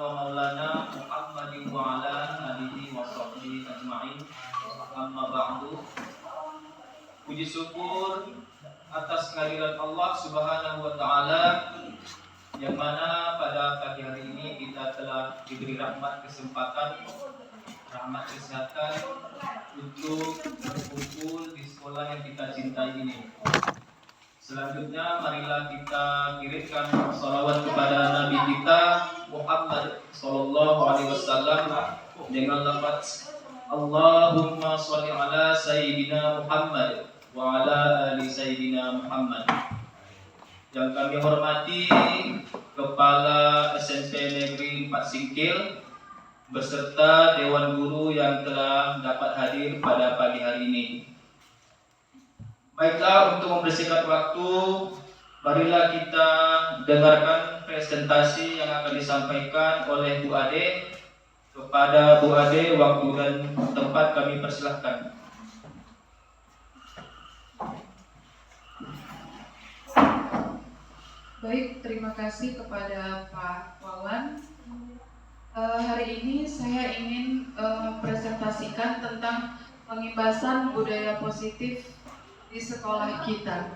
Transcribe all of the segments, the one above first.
wa maulana Muhammadin wa ala alihi wa sahbihi ajma'in. Amma ba'du. Puji syukur atas kehadiran Allah Subhanahu wa taala yang mana pada pagi hari ini kita telah diberi rahmat kesempatan, rahmat kesehatan untuk berkumpul di sekolah yang kita cintai ini. Selanjutnya marilah kita kirimkan salawat kepada Nabi kita Muhammad sallallahu alaihi wasallam dengan lafaz Allahumma sholli ala sayyidina Muhammad wa ala ali sayyidina Muhammad. Yang kami hormati Kepala SMP Negeri 4 Singkil beserta Dewan Guru yang telah dapat hadir pada pagi hari ini. Baiklah, untuk mempersingkat waktu, marilah kita dengarkan presentasi yang akan disampaikan oleh Bu Ade. Kepada Bu Ade, waktu dan tempat kami persilahkan. Baik, terima kasih kepada Pak Wawan. Hari ini saya ingin presentasikan tentang pengibasan budaya positif di sekolah kita.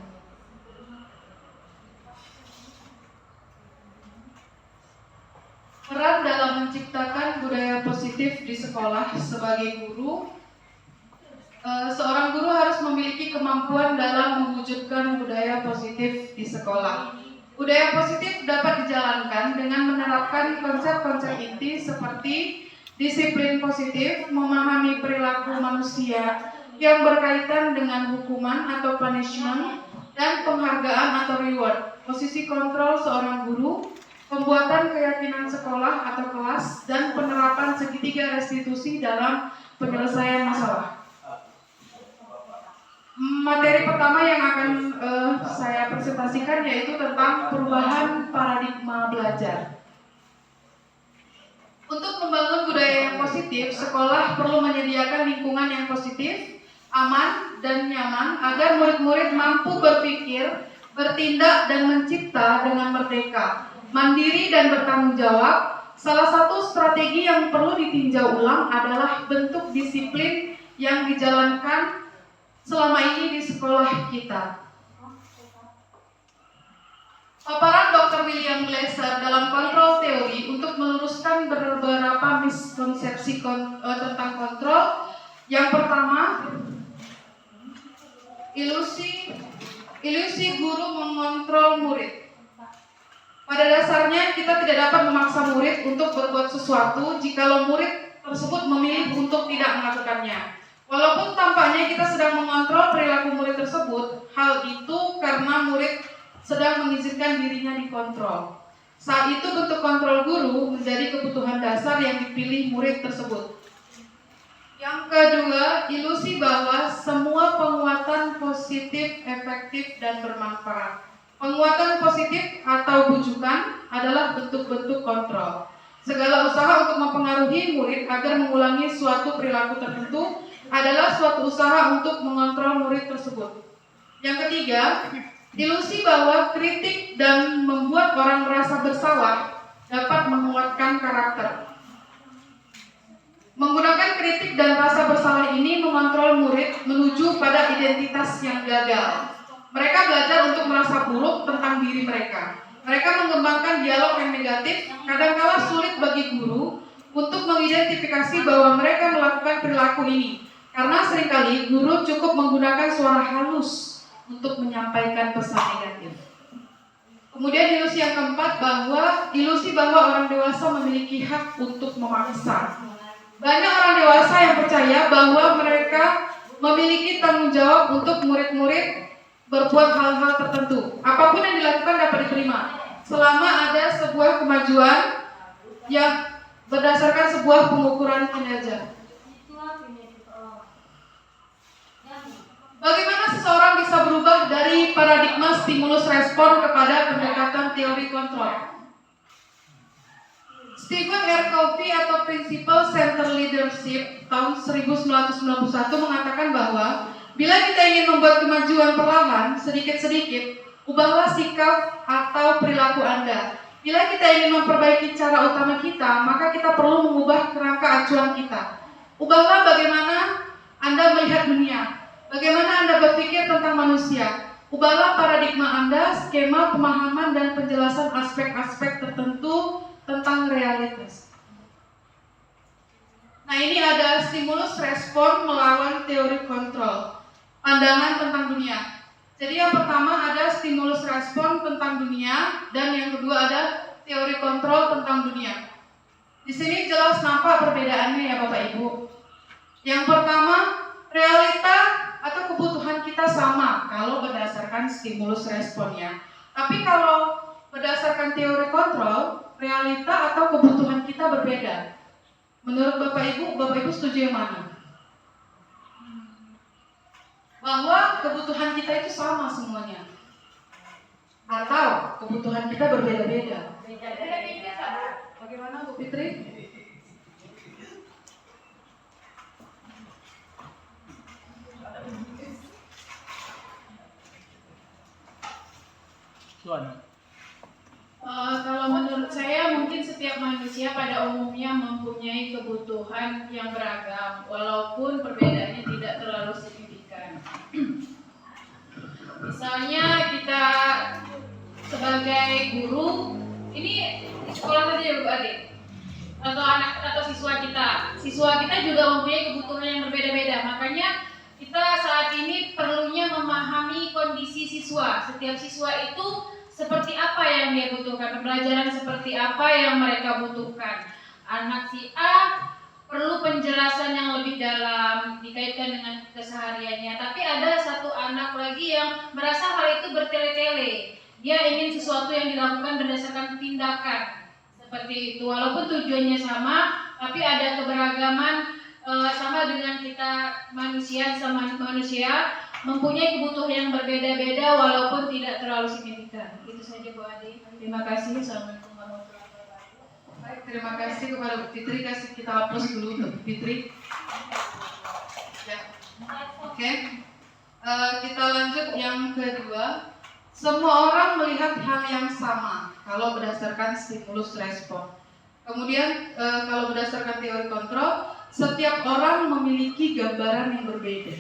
Peran dalam menciptakan budaya positif di sekolah sebagai guru, seorang guru harus memiliki kemampuan dalam mewujudkan budaya positif di sekolah. Budaya positif dapat dijalankan dengan menerapkan konsep-konsep inti seperti disiplin positif, memahami perilaku manusia yang berkaitan dengan hukuman atau punishment, dan penghargaan atau reward, posisi kontrol seorang guru, pembuatan keyakinan sekolah atau kelas, dan penerapan segitiga restitusi dalam penyelesaian masalah. Materi pertama yang akan saya presentasikan yaitu tentang perubahan paradigma belajar. Untuk membangun budaya yang positif, sekolah perlu menyediakan lingkungan yang positif, aman, dan nyaman agar murid-murid mampu berpikir, bertindak, dan mencipta dengan merdeka, mandiri, dan bertanggung jawab. Salah satu strategi yang perlu ditinjau ulang adalah bentuk disiplin yang dijalankan selama ini di sekolah kita. Paparan Dr. William Glasser dalam kontrol teori untuk meluruskan beberapa miskonsepsi tentang kontrol. Yang pertama, ilusi guru mengontrol murid. Pada dasarnya kita tidak dapat memaksa murid untuk berbuat sesuatu jikalau murid tersebut memilih untuk tidak melakukannya. Walaupun tampaknya kita sedang mengontrol perilaku murid tersebut, hal itu karena murid sedang mengizinkan dirinya dikontrol. Saat itu bentuk kontrol guru menjadi kebutuhan dasar yang dipilih murid tersebut. Yang kedua, ilusi bahwa semua penguatan positif, efektif, dan bermanfaat. Penguatan positif atau bujukan adalah bentuk-bentuk kontrol. Segala usaha untuk mempengaruhi murid agar mengulangi suatu perilaku tertentu adalah suatu usaha untuk mengontrol murid tersebut. Yang ketiga, ilusi bahwa kritik dan membuat orang merasa bersalah dapat menguatkan karakter. Menggunakan kritik dan rasa bersalah ini mengontrol murid menuju pada identitas yang gagal. Mereka belajar untuk merasa buruk tentang diri mereka. Mereka mengembangkan dialog yang negatif, kadangkala sulit bagi guru untuk mengidentifikasi bahwa mereka melakukan perilaku ini. Karena seringkali guru cukup menggunakan suara halus untuk menyampaikan pesan negatif. Kemudian ilusi yang keempat, ilusi bahwa orang dewasa memiliki hak untuk memaksa. Banyak orang dewasa yang percaya bahwa mereka memiliki tanggung jawab untuk murid-murid berbuat hal-hal tertentu. Apapun yang dilakukan dapat diterima selama ada sebuah kemajuan yang berdasarkan sebuah pengukuran kinerja. Bagaimana seseorang bisa berubah dari paradigma stimulus respon kepada pendekatan teori kontrol? Stephen R. Covey atau Principle Center Leadership tahun 1991 mengatakan bahwa bila kita ingin membuat kemajuan perlahan, sedikit-sedikit, ubahlah sikap atau perilaku Anda. Bila kita ingin memperbaiki cara utama kita, maka kita perlu mengubah kerangka acuan kita. Ubahlah bagaimana Anda melihat dunia, bagaimana Anda berpikir tentang manusia. Ubahlah paradigma Anda, skema pemahaman dan penjelasan aspek-aspek tertentu tentang realitas. Nah, ini ada stimulus respon melawan teori kontrol, pandangan tentang dunia. Jadi yang pertama ada stimulus respon tentang dunia, dan yang kedua ada teori kontrol tentang dunia. Di sini jelas nampak perbedaannya ya Bapak Ibu. Yang pertama, realita atau kebutuhan kita sama kalau berdasarkan stimulus responnya. Tapi kalau berdasarkan teori kontrol, realita atau kebutuhan kita berbeda. Menurut Bapak Ibu setuju yang mana? Bahwa kebutuhan kita itu sama semuanya, atau kebutuhan kita berbeda-beda. Bagaimana Bu Fitri? Kalau menurut saya mungkin setiap manusia pada umumnya mempunyai kebutuhan yang beragam, walaupun perbedaannya tidak terlalu signifikan. Misalnya kita sebagai guru, ini sekolah saja ya Bu Adik, atau anak atau siswa kita juga mempunyai kebutuhan yang berbeda-beda. Makanya kita saat ini perlunya memahami kondisi siswa. Setiap siswa itu seperti apa yang dia butuhkan, pembelajaran seperti apa yang mereka butuhkan. Anak si A perlu penjelasan yang lebih dalam dikaitkan dengan kesehariannya. Tapi ada satu anak lagi yang merasa hal itu bertele-tele. Dia ingin sesuatu yang dilakukan berdasarkan tindakan. Seperti itu, walaupun tujuannya sama, tapi ada keberagaman. Sama dengan kita manusia mempunyai kebutuhan yang berbeda-beda walaupun tidak terlalu signifikan. Itu saja Bu Adi. Terima kasih. Assalamualaikum warahmatullahi wabarakatuh. Baik, terima kasih kepada Bu Fitri. Kasih kita hapus dulu untuk Bu Fitri. Ya. Oke. Kita lanjut yang kedua. Semua orang melihat hal yang sama kalau berdasarkan stimulus respon. Kemudian kalau berdasarkan teori kontrol, setiap orang memiliki gambaran yang berbeda.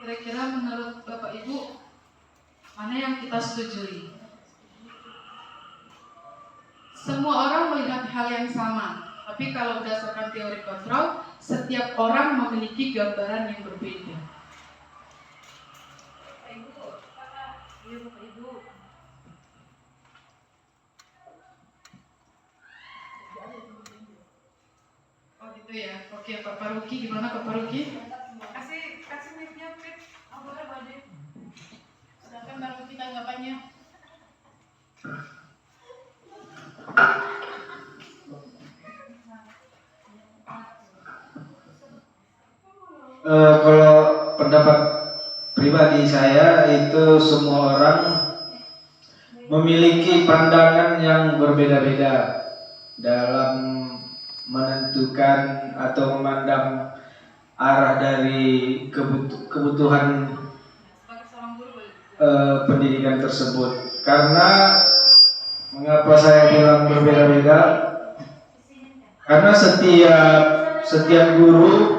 Kira-kira menurut Bapak Ibu, mana yang kita setujui? Semua orang melihat hal yang sama, tapi kalau berdasarkan teori kontrol, setiap orang memiliki gambaran yang berbeda. Iya Bapak Ibu. Oh gitu ya. Oke, Pak Paruki, gimana Pak Paruki? Kasih mic-nya, Fit. Oh, boleh, Bade. Silakan Pak Paruki tanggapannya. Kalau pendapat pribadi saya itu semua orang memiliki pandangan yang berbeda-beda dalam menentukan atau memandang arah dari kebutuhan pendidikan tersebut. Karena mengapa saya bilang berbeda-beda? Karena setiap guru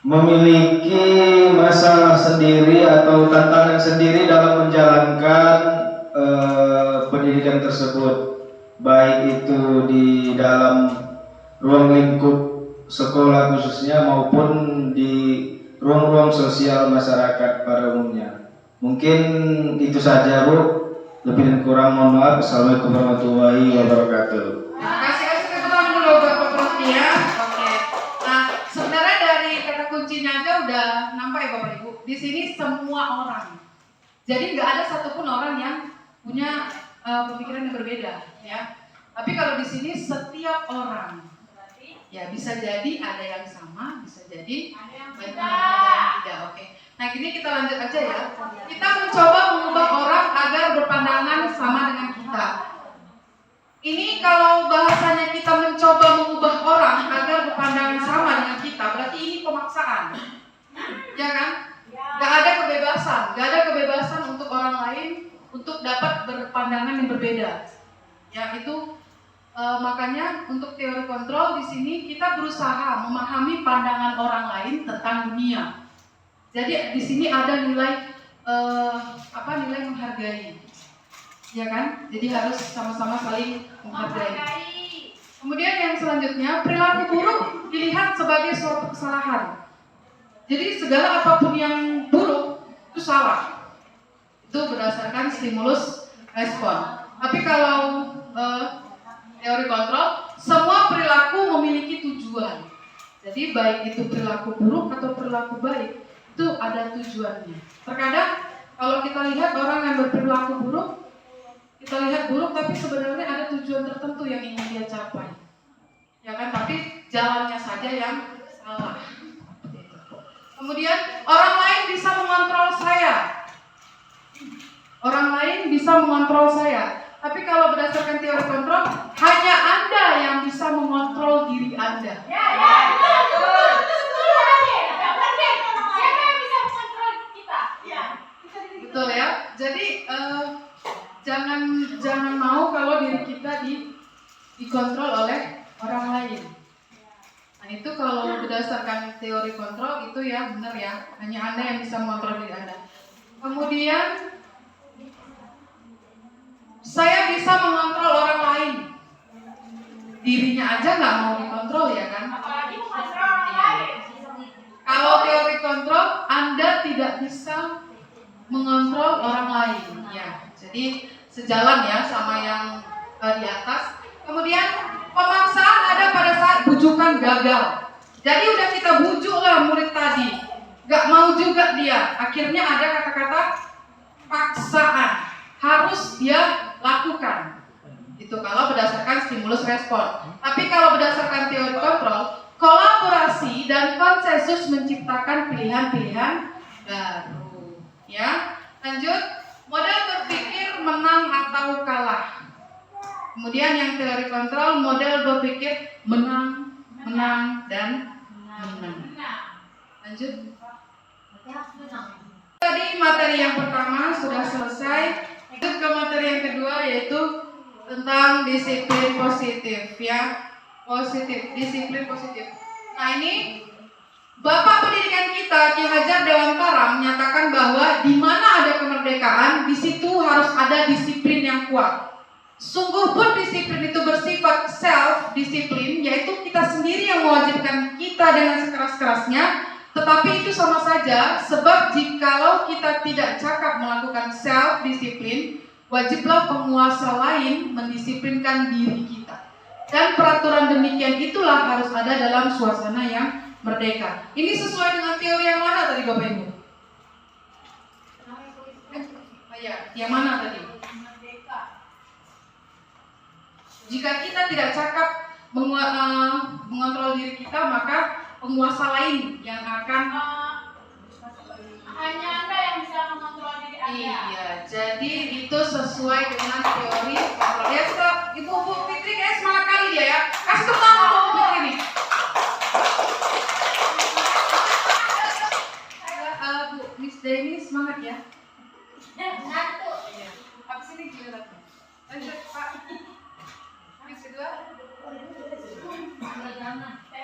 memiliki masalah sendiri atau tantangan sendiri dalam menjalankan pendidikan tersebut, baik itu di dalam ruang lingkup sekolah khususnya maupun di ruang-ruang sosial masyarakat pada umumnya. Mungkin itu saja Bu, lebih dan kurang mohon maaf. Assalamualaikum warahmatullahi wabarakatuh. Kasih kebetulan dulu Bapak Prof ya. Oke. Nah, sebenarnya dari kata kuncinya aja udah nampak ya Bapak Ibu. Di sini semua orang. Jadi nggak ada satupun orang yang punya pemikiran yang berbeda, ya. Tapi kalau di sini setiap orang, ya bisa jadi ada yang sama, bisa jadi ada yang tidak. Oke. Nah, gini kita lanjut aja ya. Kita mencoba mengubah orang agar berpandangan sama dengan kita. Ini kalau bahasanya kita mencoba mengubah orang agar berpandangan sama dengan kita, berarti ini pemaksaan, ya kan? Gak ada kebebasan untuk orang lain untuk dapat berpandangan yang berbeda. Ya, itu makanya untuk teori kontrol di sini kita berusaha memahami pandangan orang lain tentang dunia. Jadi di sini ada nilai nilai menghargai, ya kan? Jadi harus sama-sama saling menghargai. Kemudian yang selanjutnya, perilaku buruk dilihat sebagai suatu kesalahan. Jadi segala apapun yang buruk itu salah. Itu berdasarkan stimulus respon. Tapi kalau teori kontrol, semua perilaku memiliki tujuan. Jadi baik itu perilaku buruk atau perilaku baik, itu ada tujuannya. Terkadang kalau kita lihat orang yang berperilaku buruk, kita lihat buruk tapi sebenarnya ada tujuan tertentu yang ingin dia capai. Ya kan, tapi jalannya saja yang salah. Kemudian orang lain bisa mengontrol saya. Orang lain bisa mengontrol saya. Tapi kalau berdasarkan teori kontrol, hanya Anda yang bisa mengontrol diri Anda. Betul ya. Jadi jangan mau kalau diri kita dikontrol oleh orang lain. Nah itu kalau berdasarkan teori kontrol itu ya benar ya, hanya Anda yang bisa mengontrol diri Anda. Kemudian saya bisa mengontrol orang lain, dirinya aja nggak mau dikontrol ya kan? Apalagi mengontrol orang lain. Kalau teori kontrol, Anda tidak bisa mengontrol orang lain, ya. Jadi sejalan ya sama yang di atas. Kemudian pemaksaan ada pada saat bujukan gagal. Jadi udah kita bujuk lah murid tadi, gak mau juga dia. Akhirnya ada kata-kata paksaan, harus dia lakukan. Itu kalau berdasarkan stimulus respon. Tapi kalau berdasarkan teori kontrol, kolaborasi dan konsensus menciptakan pilihan-pilihan baru. Ya, lanjut. Model berpikir menang atau kalah. Kemudian yang teori kontrol, model berpikir menang, dan menang. Lanjut. Tadi materi yang pertama sudah selesai. Lanjut ke materi yang kedua yaitu tentang disiplin positif ya. Disiplin positif. Nah ini Bapak Pendidikan kita Ki Hajar Dewantara menyatakan bahwa di mana ada kemerdekaan, di situ harus ada disiplin yang kuat. Sungguh pun disiplin itu bersifat self-disiplin, yaitu kita sendiri yang mewajibkan kita dengan sekeras-kerasnya. Tetapi itu sama saja, sebab jikalau kita tidak cakap melakukan self-disiplin, wajiblah penguasa lain mendisiplinkan diri kita. Dan peraturan demikian itulah harus ada dalam suasana yang merdeka. Ini sesuai dengan teori yang mana tadi Bapak Ibu? Yang mana tadi? Jika kita tidak cakap mengontrol diri kita, maka penguasa lain yang akan hanya Anda yang bisa mengontrol diri Anda. Iya, jadi itu sesuai dengan teori kontrol. Ya, Ibu Fitri kayak semangat kali dia ya. Kasih tepuk tangan sama Bu Fitri nih. Bu Miss Deni semangat ya. Satu. Iya. Habis ini giliran. Lanjut Pak. Habis kedua.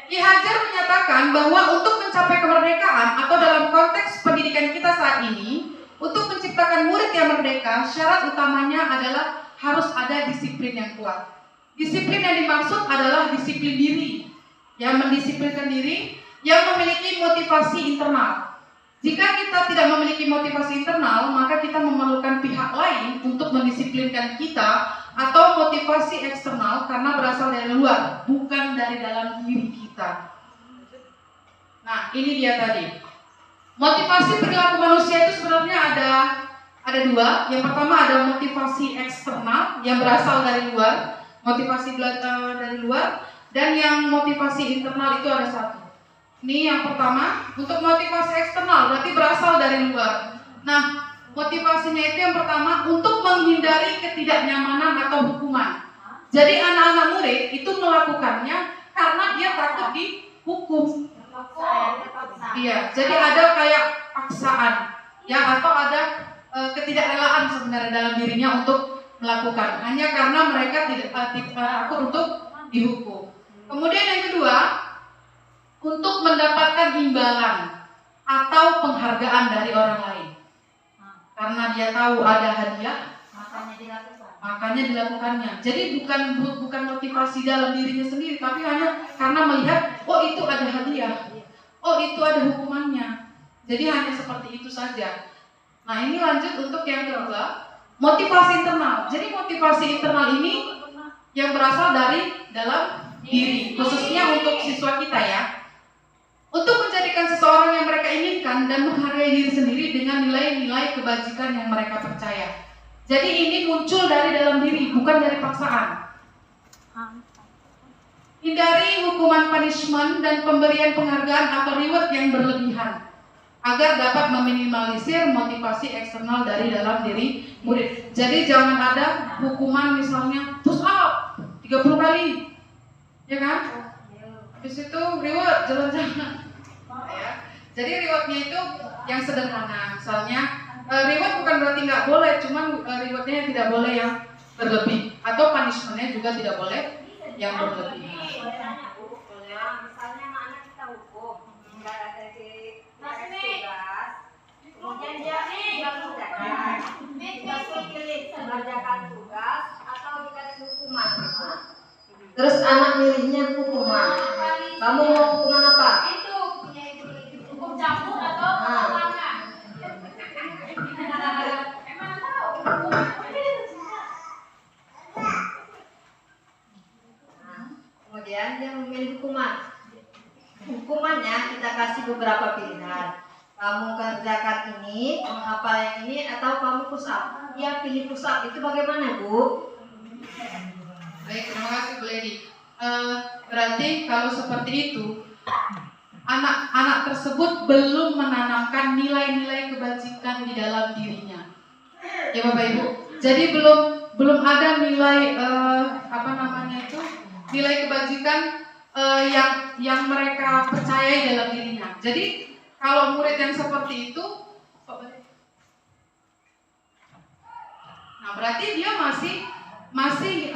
Ki Hajar menyatakan bahwa untuk mencapai kemerdekaan atau dalam konteks pendidikan kita saat ini, untuk menciptakan murid yang merdeka, syarat utamanya adalah harus ada disiplin yang kuat. Disiplin yang dimaksud adalah disiplin diri, yang mendisiplinkan diri, yang memiliki motivasi internal. Jika kita tidak memiliki motivasi internal, maka kita memerlukan pihak lain untuk mendisiplinkan kita, atau motivasi eksternal karena berasal dari luar, bukan dari dalam diri kita. Nah, ini dia tadi. Motivasi perilaku manusia itu sebenarnya ada dua. Yang pertama ada motivasi eksternal yang berasal dari luar, motivasi dari luar, dan yang motivasi internal itu ada satu. Ini yang pertama, untuk motivasi eksternal berarti berasal dari luar. Nah, motivasinya itu yang pertama untuk menghindari ketidaknyamanan atau hukuman. Jadi anak-anak murid itu melakukannya karena dia takut dihukum. Iya, jadi ada kayak paksaan, ya, atau ada ketidakrelaan sebenarnya dalam dirinya untuk melakukan, hanya karena mereka tidak takut untuk dihukum. Kemudian yang kedua, untuk mendapatkan imbalan atau penghargaan dari orang lain. Karena dia tahu ada hadiah, makanya dilakukannya. Jadi bukan motivasi dalam dirinya sendiri, tapi hanya karena melihat, oh itu ada hadiah, oh itu ada hukumannya. Jadi hanya seperti itu saja. Nah ini lanjut untuk yang kedua, motivasi internal. Jadi motivasi internal ini yang berasal dari dalam diri, khususnya untuk siswa kita ya. Untuk menjadikan seseorang yang mereka inginkan dan menghargai diri sendiri dengan nilai-nilai kebajikan yang mereka percaya. Jadi ini muncul dari dalam diri, bukan dari paksaan. Hindari hukuman punishment dan pemberian penghargaan atau reward yang berlebihan, agar dapat meminimalisir motivasi eksternal dari dalam diri murid. Jadi jangan ada hukuman misalnya push up 30 kali, ya kan? Habis itu reward jalan-jalan, ya. Jadi rewardnya itu yang sederhana, misalnya reward bukan berarti nggak boleh, cuman rewardnya tidak boleh yang berlebih, atau punishmentnya juga tidak boleh yang berlebih. Misalnya anak kita hukum, nggak ada tugas, kemudian dia mengerjakan tugas atau dikasih hukuman. Terus anak milihnya hukuman. Kamu mau hukuman apa? Itu hukum campur atau tangan. Emang tahu? Kemudian dia memilih hukuman. Hukumannya kita kasih beberapa pilihan. Kamu kerjakan ini, menghafal yang ini, atau kamu push up. Dia pilih push up. Itu bagaimana, Bu? Baik, terima kasih Bu Lady. Berarti kalau seperti itu, anak-anak tersebut belum menanamkan nilai-nilai kebajikan di dalam dirinya. Ya Bapak Ibu. Jadi belum ada nilai nilai kebajikan yang mereka percayai dalam dirinya. Jadi kalau murid yang seperti itu, nah berarti dia masih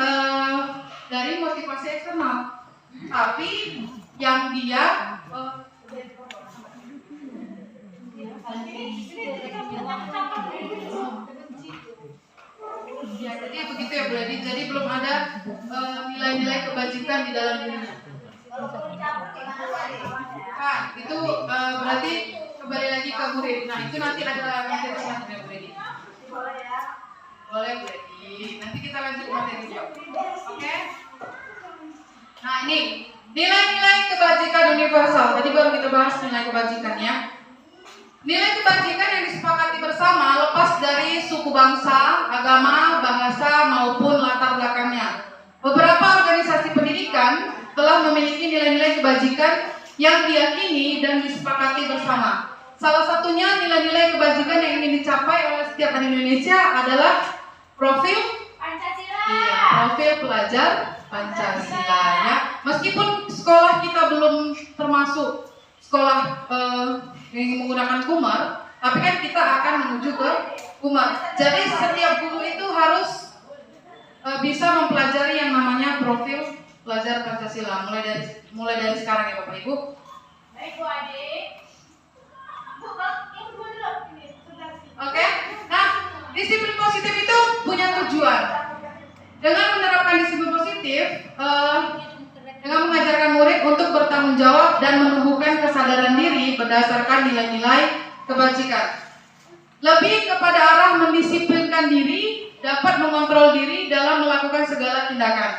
dari motivasi eksternal, tapi yang dia ya jadi begitu ya Bu Lady. Jadi belum ada nilai-nilai kebajikan di dalam dirinya. Nah, itu berarti kembali lagi ke murid. Nah, itu nanti ada materi selanjutnya Bu Lady. Boleh Bu Lady. Nanti kita lanjut materinya. Oke? Nah, ini nilai-nilai kebajikan universal. Tadi baru kita bahas nilai kebajikan ya. Nilai kebajikan yang disepakati bersama lepas dari suku bangsa, agama, bahasa maupun latar belakangnya. Beberapa organisasi pendidikan telah memiliki nilai-nilai kebajikan yang diyakini dan disepakati bersama. Salah satunya nilai-nilai kebajikan yang ingin dicapai oleh setiap anak Indonesia adalah profil Pancasila. Iya, profil pelajar Pancasila ya. Meskipun sekolah kita belum termasuk sekolah yang menggunakan Kumar, tapi kan kita akan menuju ke Kumar. Jadi setiap guru itu harus bisa mempelajari yang namanya profil pelajar Pancasila mulai dari sekarang ya Bapak Ibu. Baik Bu Adik. Oke. Nah, disiplin positif itu punya tujuan. Dengan menerapkan disiplin positif, dengan mengajarkan murid untuk bertanggung jawab dan menumbuhkan kesadaran diri berdasarkan nilai-nilai kebajikan. Lebih kepada arah mendisiplinkan diri, dapat mengontrol diri dalam melakukan segala tindakan.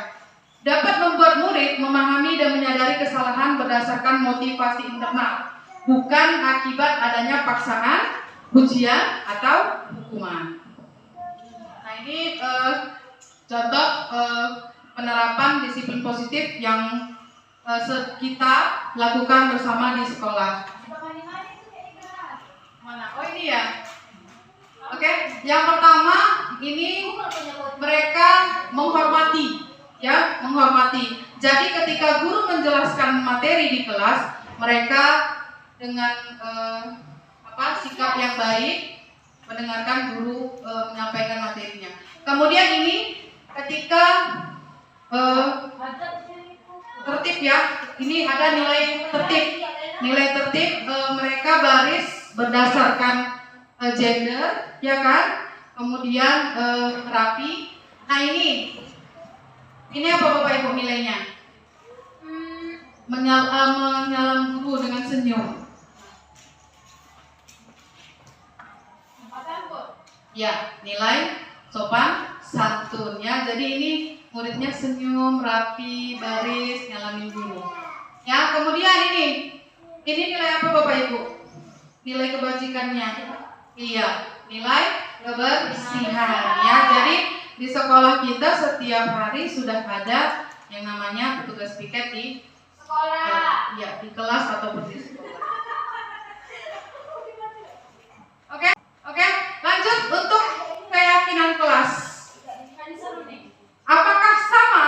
Dapat membuat murid memahami dan menyadari kesalahan berdasarkan motivasi internal, bukan akibat adanya paksaan, ujian, atau hukuman. Nah ini contoh penerapan disiplin positif yang kita lakukan bersama di sekolah. Mana? Oh ini ya. Oke, yang pertama ini mereka menghormati, ya, menghormati. Jadi ketika guru menjelaskan materi di kelas, mereka dengan sikap yang baik mendengarkan guru menyampaikan materinya. Kemudian ini ketika tertib ya, ini ada nilai tertib. Nilai tertib mereka baris berdasarkan gender, ya kan? Kemudian rapi. Nah ini apa Bapak Ibu nilainya? Menyalam guru dengan senyum. Ya, nilai sopan santun ya. Jadi ini muridnya senyum, rapi, baris, nyalamin guru. Ya, kemudian ini nilai apa Bapak Ibu? Nilai kebajikannya. Iya, nilai kebersihan ya. Jadi di sekolah kita setiap hari sudah ada yang namanya petugas piket di Sekolah. ya, di kelas ataupun di sekolah. Oke, lanjut untuk keyakinan kelas. Apakah sama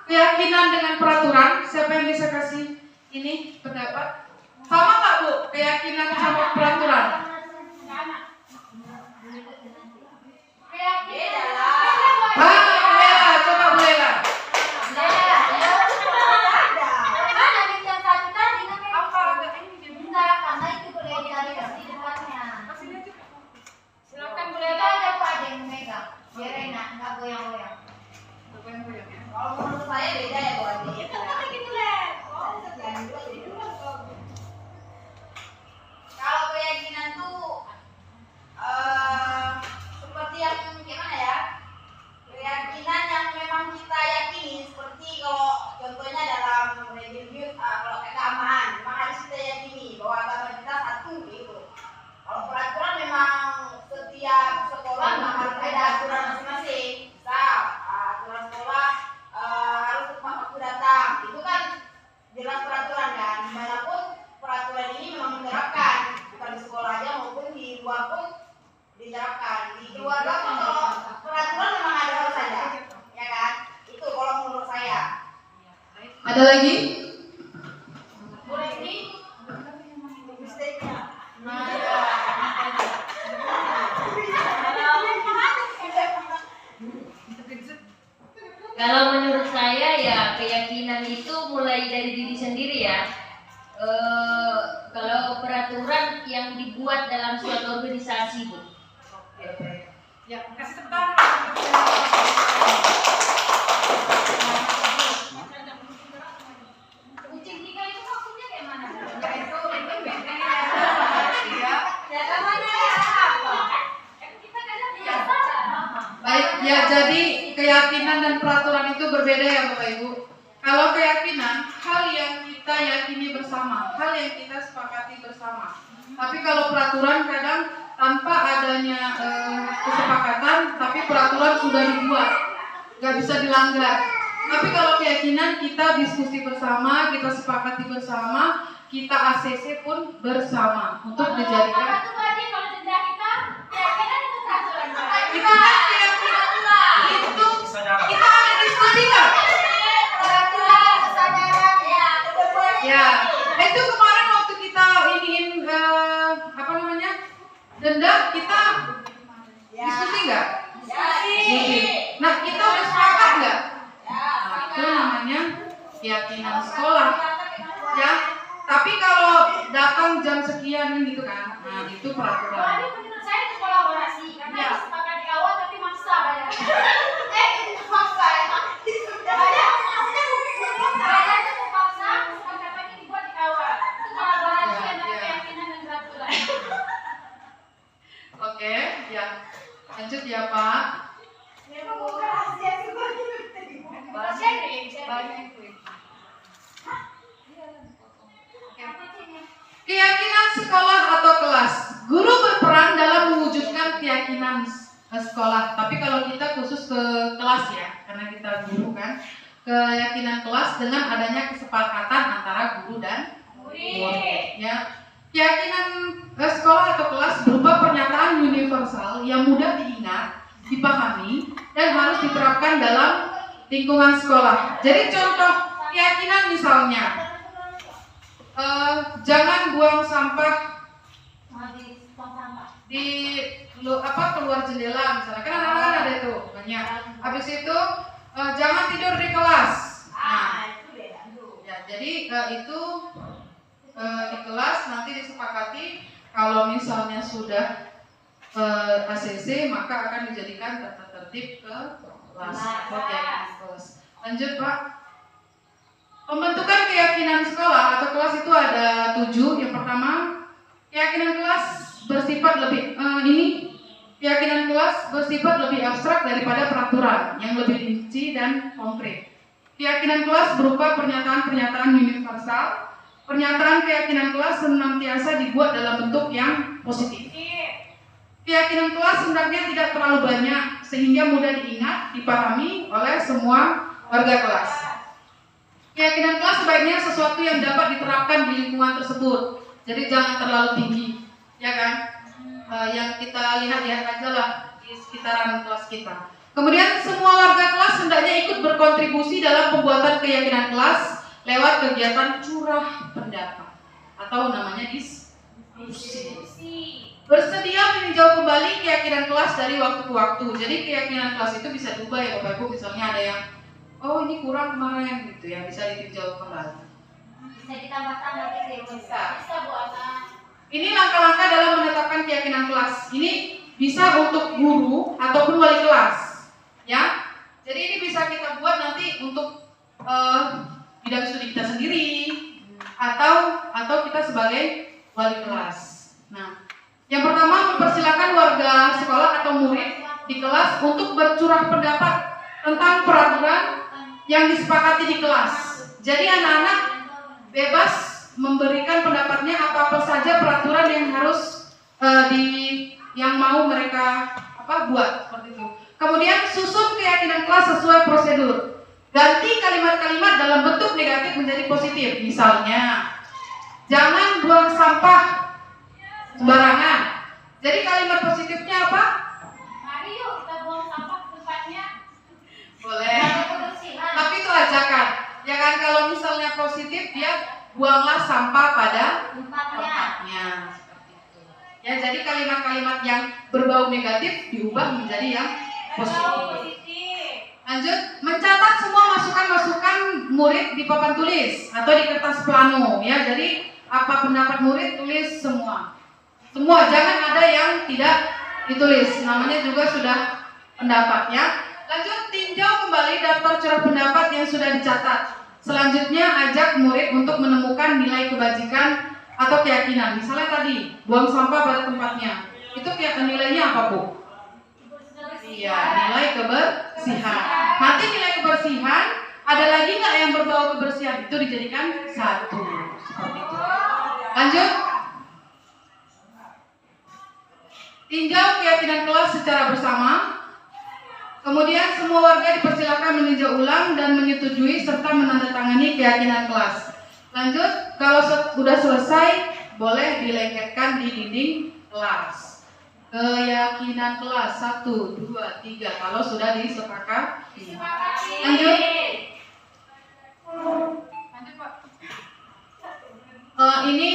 keyakinan dengan peraturan? Siapa yang bisa kasih ini pendapat? Sama nggak Bu keyakinan sama peraturan? Coba Bu Lela. Silakan boleh aja Pak ada yang megang. Biar enak, nggak goyang-goyang. Kalau menurut saya beda ya Bu Ade. Gitu deh. Kalau keyakinan tuh seperti yang gimana ya? Keyakinan yang memang kita yakini, seperti kalau contohnya dalam religius, kalau keagamaan, memang harus kita yakini bahwa agama kita satu gitu. Kalau peraturan memang setiap sekolah memang harus ada aturan masing-masing. Misal aturan sekolah harus tepat waktu datang, itu kan jelas peraturan kan. Dimanapun peraturan ini memang diterapkan, bukan di sekolah aja maupun di luar pun diterapkan. Di keluarga pun kalau peraturan memang harus ada, ya kan? Itu kalau menurut saya. Ada lagi? Boleh ini? Kalau menurut saya ya keyakinan itu mulai dari diri sendiri ya. Kalau peraturan yang dibuat dalam suatu organisasi Bu. Ya, kasih tepuk tangan. Kucing tiga itu maksudnya kayak mana? Ya itu beda. Ya namanya apa? Kita kadang biasa. Baik, ya jadi keyakinan dan peraturan itu berbeda ya Bapak Ibu. Kalau keyakinan, hal yang kita yakini bersama, hal yang kita sepakati bersama. Tapi kalau peraturan kadang tanpa adanya kesepakatan, tapi peraturan sudah dibuat, nggak bisa dilanggar. Tapi kalau keyakinan kita diskusi bersama, kita sepakati bersama, kita ACC pun bersama untuk Apa dijadikan. tuh tadi kalau denda kita? Keyakinan itu peraturan. Itu kan keyakinan itu kita ada diskusi nggak? Peraturan, kesadaran, ya. Ya, itu kemarin waktu kita iniin apa namanya denda kita diskusi nggak? Diskusi. Nah kita udah sepakat nggak? Nah, itu namanya keyakinan sekolah. Ya, tapi kalau datang jam sekian gitu kan, nah itu peraturan. Tadi menurut saya itu kolaborasi karena Ya. sepakat di awal tapi maksa banyak. Itu maksa ya. Saya itu terpaksa kesepakatannya dibuat di awal. Itu kolaborasi Ya, antara ya. keyakinan dan peraturan. Oke, ya lanjut ya Pak. Banyak itu. Keyakinan sekolah atau kelas. Guru berperan dalam mewujudkan keyakinan sekolah. Tapi kalau kita khusus ke kelas ya, karena kita guru kan. Keyakinan kelas dengan adanya kesepakatan antara guru dan murid. Ya. Keyakinan sekolah atau kelas berupa pernyataan universal yang mudah diingat, dipahami, dan harus diterapkan dalam lingkungan sekolah. Jadi contoh keyakinan misalnya, jangan buang sampah di keluar jendela misalnya, kan anak-anak ada itu banyak. Habis itu jangan tidur di kelas. Nah, itu beda tuh. ya, jadi itu di kelas nanti disepakati kalau misalnya sudah ACC maka akan dijadikan tata tertib ke kelas atau keyakinan kelas. Lanjut Pak. Pembentukan keyakinan sekolah atau kelas itu ada 7. Yang pertama, keyakinan kelas bersifat keyakinan kelas bersifat lebih abstrak daripada peraturan yang lebih rinci dan konkret. Keyakinan kelas berupa pernyataan-pernyataan universal. Pernyataan keyakinan kelas senantiasa dibuat dalam bentuk yang positif. Keyakinan kelas hendaknya tidak terlalu banyak sehingga mudah diingat, dipahami oleh semua warga kelas. Keyakinan kelas sebaiknya sesuatu yang dapat diterapkan di lingkungan tersebut. Jadi jangan terlalu tinggi, ya kan? Yang kita lihat-lihat aja lah di sekitaran kelas kita. Kemudian semua warga kelas hendaknya ikut berkontribusi dalam pembuatan keyakinan kelas lewat kegiatan curah pendapat atau namanya diskusi. Bersedia meninjau kembali keyakinan kelas dari waktu ke waktu. Jadi keyakinan kelas itu bisa diubah ya Bapak Ibu. Misalnya ada yang, oh ini kurang kemarin gitu ya, bisa ditinjau kembali. Bisa ditambah-tambah gitu ya, bisa Bu Ana. Ini langkah-langkah dalam menetapkan keyakinan kelas. Ini bisa untuk guru ataupun wali kelas, ya. Jadi ini bisa kita buat nanti untuk bidang studi kita sendiri atau kita sebagai wali kelas. Nah, yang pertama mempersilakan warga sekolah atau murid di kelas untuk bercurah pendapat tentang peraturan yang disepakati di kelas. Jadi anak-anak bebas memberikan pendapatnya apa saja peraturan yang harus yang mau mereka buat seperti itu. Kemudian susun keyakinan kelas sesuai prosedur. Ganti kalimat-kalimat dalam bentuk negatif menjadi positif. Misalnya, jangan buang sampah sembarangan. Jadi kalimat positifnya apa? Mari yuk kita buang sampah ke tempatnya. Boleh. Tapi itu ajakan. Ya kan, kalau misalnya positif dia buanglah sampah pada tempatnya. Seperti itu. Ya, jadi kalimat-kalimat yang berbau negatif diubah menjadi yang positif. Lanjut, mencatat semua masukan-masukan murid di papan tulis atau di kertas plano ya. Jadi apa pendapat murid tulis semua. Semua, jangan ada yang tidak ditulis. Namanya juga sudah pendapat ya. Lanjut, tinjau kembali daftar curah pendapat yang sudah dicatat. Selanjutnya ajak murid untuk menemukan nilai kebajikan atau keyakinan. Misalnya tadi, buang sampah pada tempatnya. Itu nilainya apa, Bu? Iya, nilai kebersihan. Nanti nilai kebersihan, ada lagi nggak yang berbau kebersihan? Itu dijadikan 1. Seperti itu. Lanjut. Tinjau keyakinan kelas secara bersama. Kemudian semua warga dipersilakan meninjau ulang dan menyetujui serta menandatangani keyakinan kelas. Lanjut, kalau sudah selesai, boleh dilengketkan di dinding kelas. Keyakinan kelas 1, 2, 3 kalau sudah disepakati. Lanjut. Lanjut Pak. Ini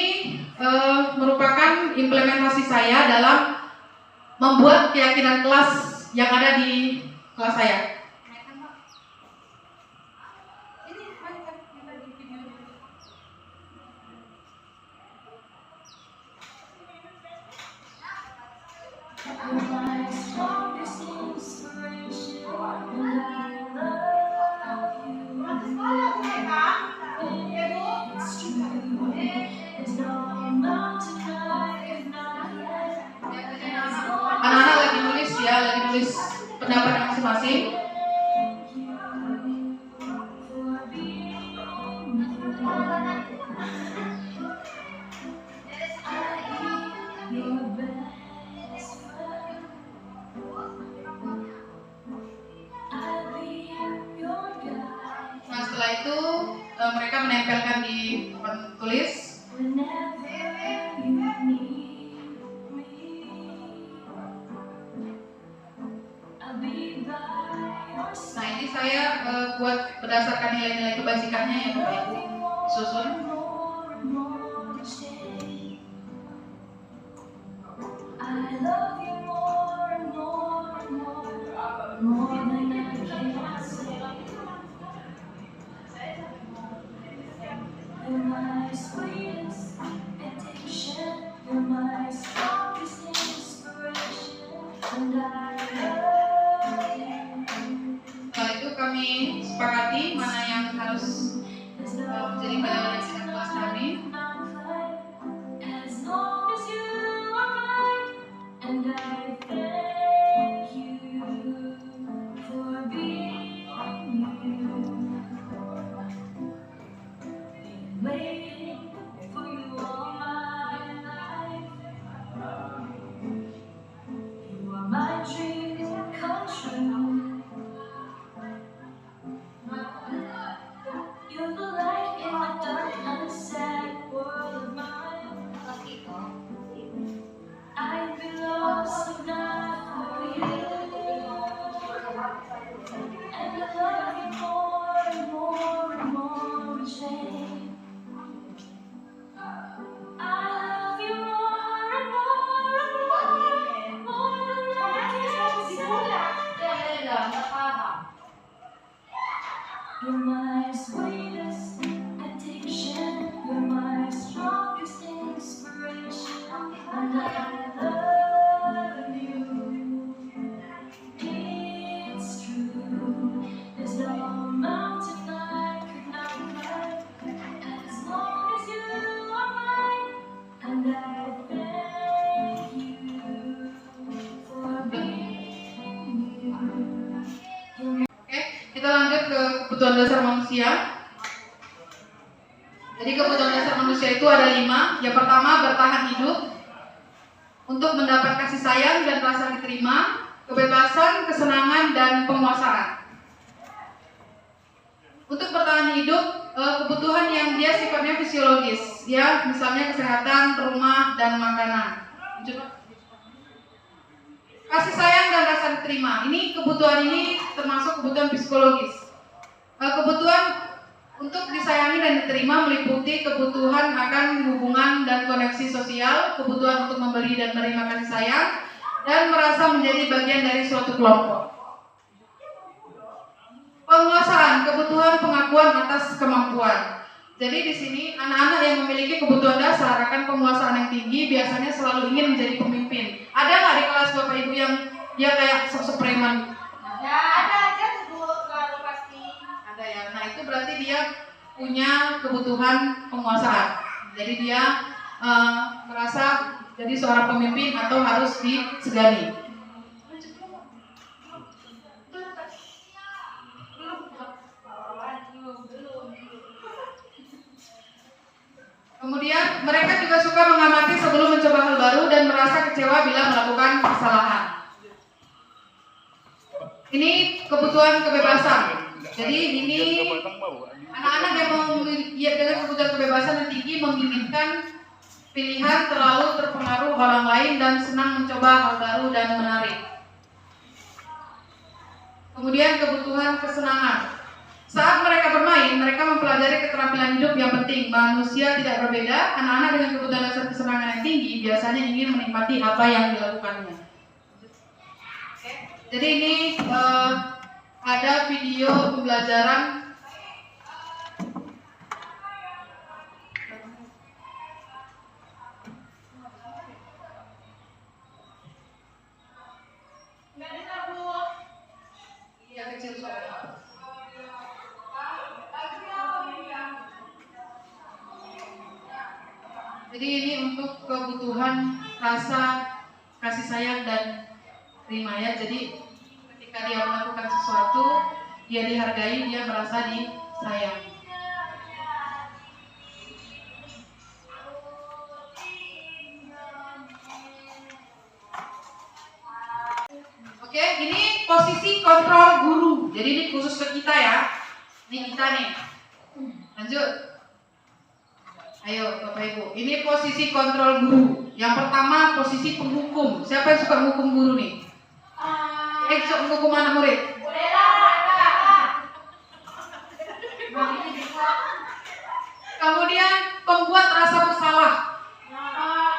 merupakan implementasi saya dalam membuat keyakinan kelas yang ada di kelas saya. Anak-anak lagi nulis ya, lagi nulis pendapatnya masing-masing. Nah, setelah itu mereka menempelkan di papan tulis. Nah, ini saya buat berdasarkan nilai-nilai kebajikannya ya Bapak Ibu. Susun. I love you more. You're my sweetest addiction. You're my strongest inspiration. And I love you. Setelah itu kami sepakati mana yang harus menjadi bagian kelas kami. As long as you are mine, and I thank you for being you. Been waiting for you all my life. You are my dream come true. You're the light in the dark, unsad world of mine. I'd be lost if not for you. And I love you more and more and more each day. I love you more and more and more than I can say. You're my sweetest addiction. You're my strongest inspiration. And I love you. It's true. There's no mountain I could not climb. As long as you are mine. And I thank you for being you. Kita lanjut ke kebutuhan dasar manusia. Jadi kebutuhan dasar manusia itu ada 5. Yang pertama, bertahan hidup, untuk mendapat kasih sayang dan rasa diterima, kebebasan, kesenangan, dan penguasaan. Untuk bertahan hidup, kebutuhan yang dia sifatnya fisiologis, ya, misalnya kesehatan, rumah, dan makanan. Kasih sayang dan rasa diterima, ini kebutuhan ini termasuk kebutuhan psikologis. Kebutuhan untuk disayangi dan diterima meliputi kebutuhan akan hubungan dan koneksi sosial, kebutuhan untuk memberi dan menerima kasih sayang, dan merasa menjadi bagian dari suatu kelompok. Penguasaan, kebutuhan pengakuan atas kemampuan. Jadi di sini anak-anak yang memiliki kebutuhan dasar akan penguasaan yang tinggi biasanya selalu ingin menjadi pemimpin. Ada nggak di kelas Bapak Ibu yang dia kayak sosok preman? Ada aja tuh selalu pasti. Ada ya. Nah itu berarti dia punya kebutuhan penguasaan. Jadi dia merasa jadi seorang pemimpin atau harus disegani. Kemudian mereka juga suka mengamati sebelum mencoba hal baru dan merasa kecewa bila melakukan kesalahan. Ini kebutuhan kebebasan. Jadi ini anak-anak yang dengan kebutuhan kebebasan yang tinggi menginginkan pilihan, terlalu terpengaruh orang lain dan senang mencoba hal baru dan menarik. Kemudian kebutuhan kesenangan. Saat mereka bermain, mereka mempelajari keterampilan hidup yang penting. Manusia tidak berbeda. Anak-anak dengan kebutuhan dasar kesenangan yang tinggi biasanya ingin menikmati apa yang dilakukannya. Jadi ini ada video pembelajaran. Iya kecil soalnya. Jadi ini untuk kebutuhan rasa kasih sayang dan terima ya. Jadi ketika dia melakukan sesuatu, dia dihargai, dia merasa disayang. Oke, ini posisi kontrol guru. Jadi ini khusus ke kita ya. Ini kita nih. Lanjut. Ayo Bapak Ibu, ini posisi kontrol guru. Yang pertama posisi penghukum. Siapa yang suka menghukum guru nih? Suka menghukum anak murid? Boleh lah. Kemudian pembuat rasa bersalah.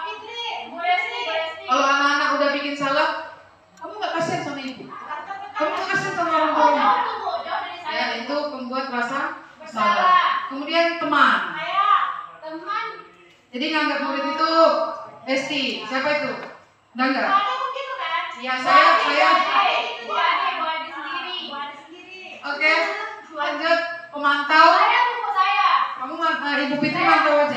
Fitri, boleh sih. Kalau anak-anak udah bikin salah, kamu nggak kasihan sama ibu? Kamu nggak kasihan sama orang tuanya? Ya, itu pembuat rasa bersalah. Kemudian teman. Jadi nganggap murid itu Esti. Siapa itu? Udah enggak? Ada begitu kan? Iya, saya. Oke, lanjut. Pemantau. Saya tunggu saya. Kamu Ibu Fitri mantau aja.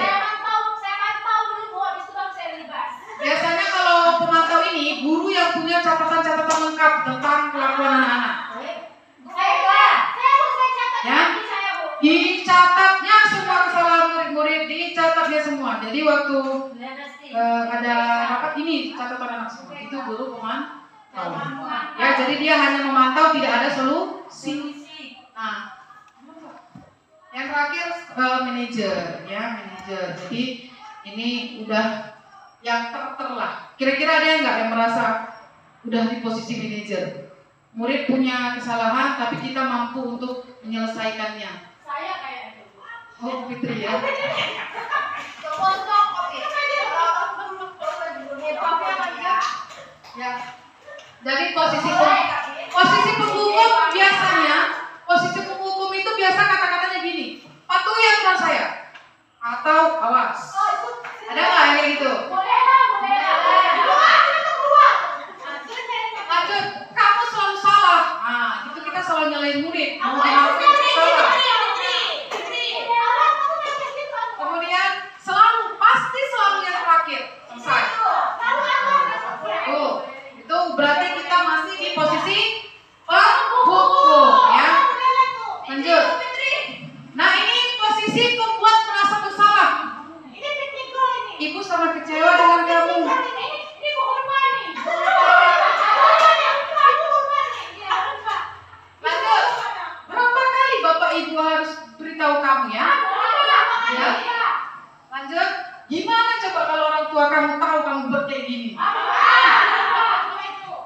Saya mantau dulu Bu, habis itu baru saya libas. Biasanya kalau pemantau ini guru yang punya catatan-catatan lengkap tentang kelakuan anak-anak. Saya catat Ya. nanti saya Bu. Dicatatnya semua kesalahan murid-murid, dicatatnya semua. Jadi waktu ada rapat ini catatan anak semua. Itu guru pemantau. Ya, jadi dia hanya memantau, tidak ada solusi. Nah, yang terakhir manajer, ya manajer. Jadi ini udah yang terlah. Kira-kira ada yang nggak yang merasa udah di posisi manajer? Murid punya kesalahan, tapi kita mampu untuk menyelesaikannya. Saya kayaknya itu. Oh, Fitri ya. Ya. Jadi posisi penghukum biasanya, posisi penghukum itu biasa kata-katanya gini, patuhi aturan saya atau awas. Ada nggak yang kayak gitu? Lanjut, kamu selalu salah. Nah, itu kita selalu nyalain murid. Salah. Kemudian pasti selalu yang terakhir. Selesai. Oh, itu berarti kita masih di posisi penghukum, ya. Lanjut. Nah, ini posisi pembuat merasa bersalah. Ibu sangat kecewa dengan kamu. Lanjut. Berapa kali Bapak Ibu harus beritahu kamu ya? Ya. Lanjut. Gimana coba kalau orang tua kamu tahu kamu buat kayak gini?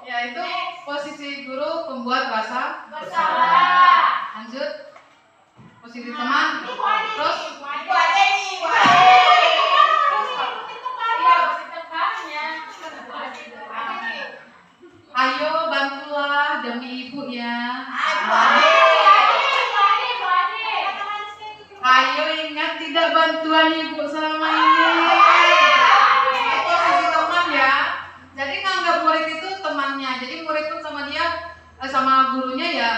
Ya, itu posisi guru pembuat rasa bersalah. Lanjut. Posisi teman. Terus ayo bantulah demi ibu ya. Ayo ingat tidak bantuan ibu selama ini. Posisi teman ya. Jadi nganggap murid itu temannya. Jadi murid itu sama dia, sama gurunya ya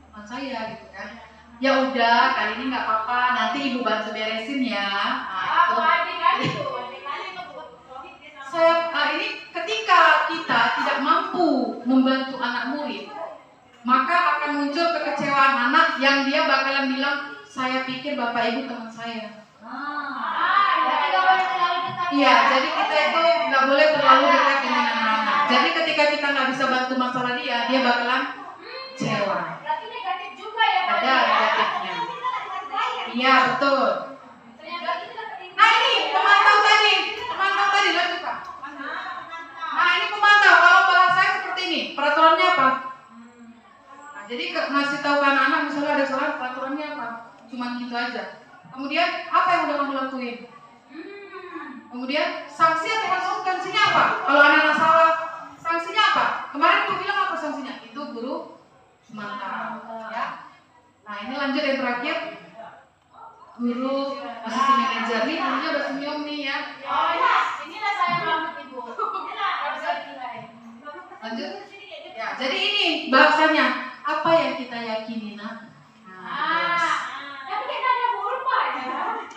teman saya gitu kan. Ya udah, kali ini nggak apa-apa. Nanti ibu bantu beresin ya. Nah, itu. Ini ketika kita tidak mampu membantu anak murid, maka akan muncul kekecewaan anak yang dia bakalan bilang, saya pikir bapak ibu teman saya. Iya, jadi kita itu nggak boleh terlalu dekat dengan anak-anak. Jadi ketika kita nggak bisa bantu masalah dia bakalan kecewa. Ada negatifnya. Iya, betul. Nah, ini pemantau tadi lanjut Pak. Nah, ini pemantau. Kalau bahasanya seperti ini, peraturannya apa? Nah, jadi ngasih tahu ke anak-anak misalnya ada salah, peraturannya apa? Cuman gitu aja. Kemudian apa yang udah kamu lakuin? Kemudian sanksi atau konsekuensinya apa? Kalau anak-anak salah, sanksinya apa? Kemarin aku bilang apa sanksinya? Itu guru mantap, ya. Nah, ini lanjut yang terakhir. Guru posisi manajer nih, gurunya udah senyum nih ya. Lanjut. Ya, jadi ini bahasanya apa yang kita yakini, Nak?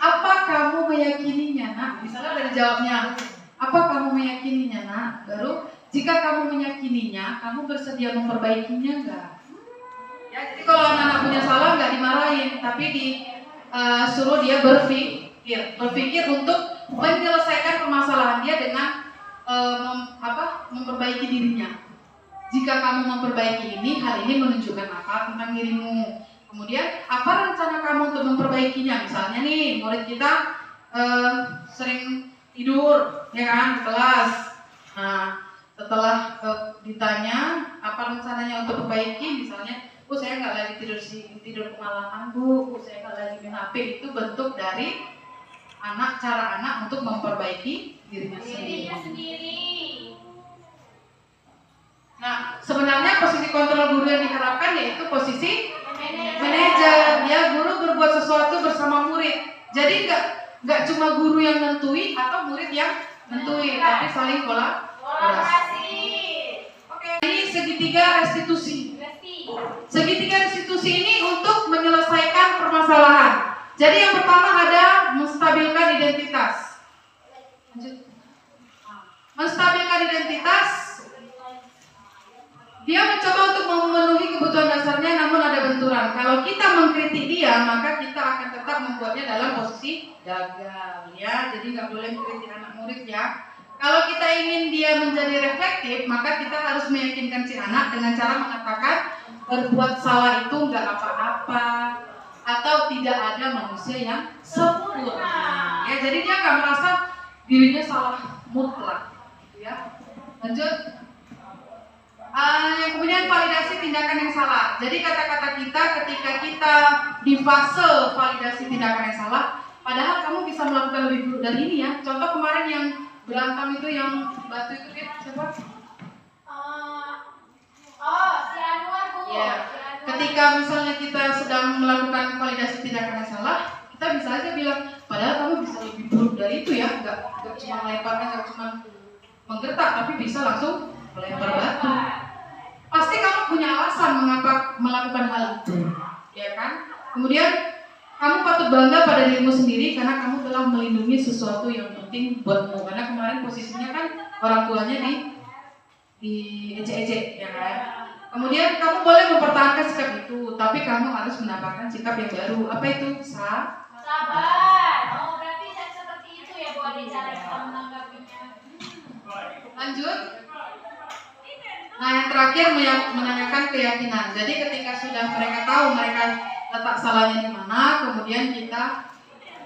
Apa kamu meyakininya, Nak? Misalnya dari jawabnya, apa kamu meyakininya, Nak? Baru, jika kamu meyakininya, kamu bersedia memperbaikinya enggak? Ya, jadi kalau anak-anak punya salah nggak dimarahin, tapi disuruh dia berpikir untuk menyelesaikan permasalahan dia dengan memperbaiki dirinya. Jika kamu memperbaiki ini, hal ini menunjukkan apa tentang dirimu. Kemudian apa rencana kamu untuk memperbaikinya? Misalnya nih, murid kita sering tidur, ya kan, di kelas. Nah, setelah ditanya apa rencananya untuk perbaiki, misalnya, Bu, saya nggak lagi tidur kemalaman, Bu, saya nggak lagi main HP. Itu bentuk dari cara anak untuk memperbaiki dirinya sendiri. Nah, sebenarnya posisi kontrol guru yang diharapkan yaitu posisi manajer. Ya, guru berbuat sesuatu bersama murid. Jadi nggak cuma guru yang nentuin atau murid yang nentuin, tapi saling kolaborasi. Oke, ini segitiga restitusi. Segitiga restitusi ini untuk menyelesaikan permasalahan. Jadi yang pertama ada menstabilkan identitas. Lanjut. Menstabilkan identitas, dia mencoba untuk memenuhi kebutuhan dasarnya namun ada benturan. Kalau kita mengkritik dia, maka kita akan tetap membuatnya dalam posisi gagal, ya. Jadi nggak boleh mengkritik anak murid, ya. Kalau kita ingin dia menjadi reflektif, maka kita harus meyakinkan si anak dengan cara mengatakan berbuat salah itu nggak apa-apa, atau tidak ada manusia yang sempurna. Ya, jadi dia nggak merasa dirinya salah mutlak. Ya. Lanjut. Yang kemudian validasi tindakan yang salah. Jadi kata-kata kita ketika kita di fase validasi tindakan yang salah, padahal kamu bisa melakukan lebih buruk dari ini, ya. Contoh kemarin yang berantem itu, yang batu itu, dia siapa? Si Anwar, Bu. Ya. Ketika misalnya kita sedang melakukan validasi tindakan yang salah, kita bisa aja bilang, padahal kamu bisa lebih buruk dari itu, ya. Nggak cuma melemparnya, nggak cuma menggertak, tapi bisa langsung melempar batu. Pasti kamu punya alasan mengapa melakukan hal itu, ya kan? Kemudian kamu patut bangga pada dirimu sendiri karena kamu telah melindungi sesuatu yang penting buatmu. Karena kemarin posisinya kan orang tuanya di ejek-ejek, ya kan? Kemudian kamu boleh mempertahankan sikap itu, tapi kamu harus mendapatkan sikap yang baru. Apa itu? Sabar. Oh, berarti seperti itu ya, Bu, ada cara kita menanggapinya. Lanjut. Nah, yang terakhir menanyakan keyakinan. Jadi ketika sudah mereka tahu mereka letak salahnya di mana, kemudian kita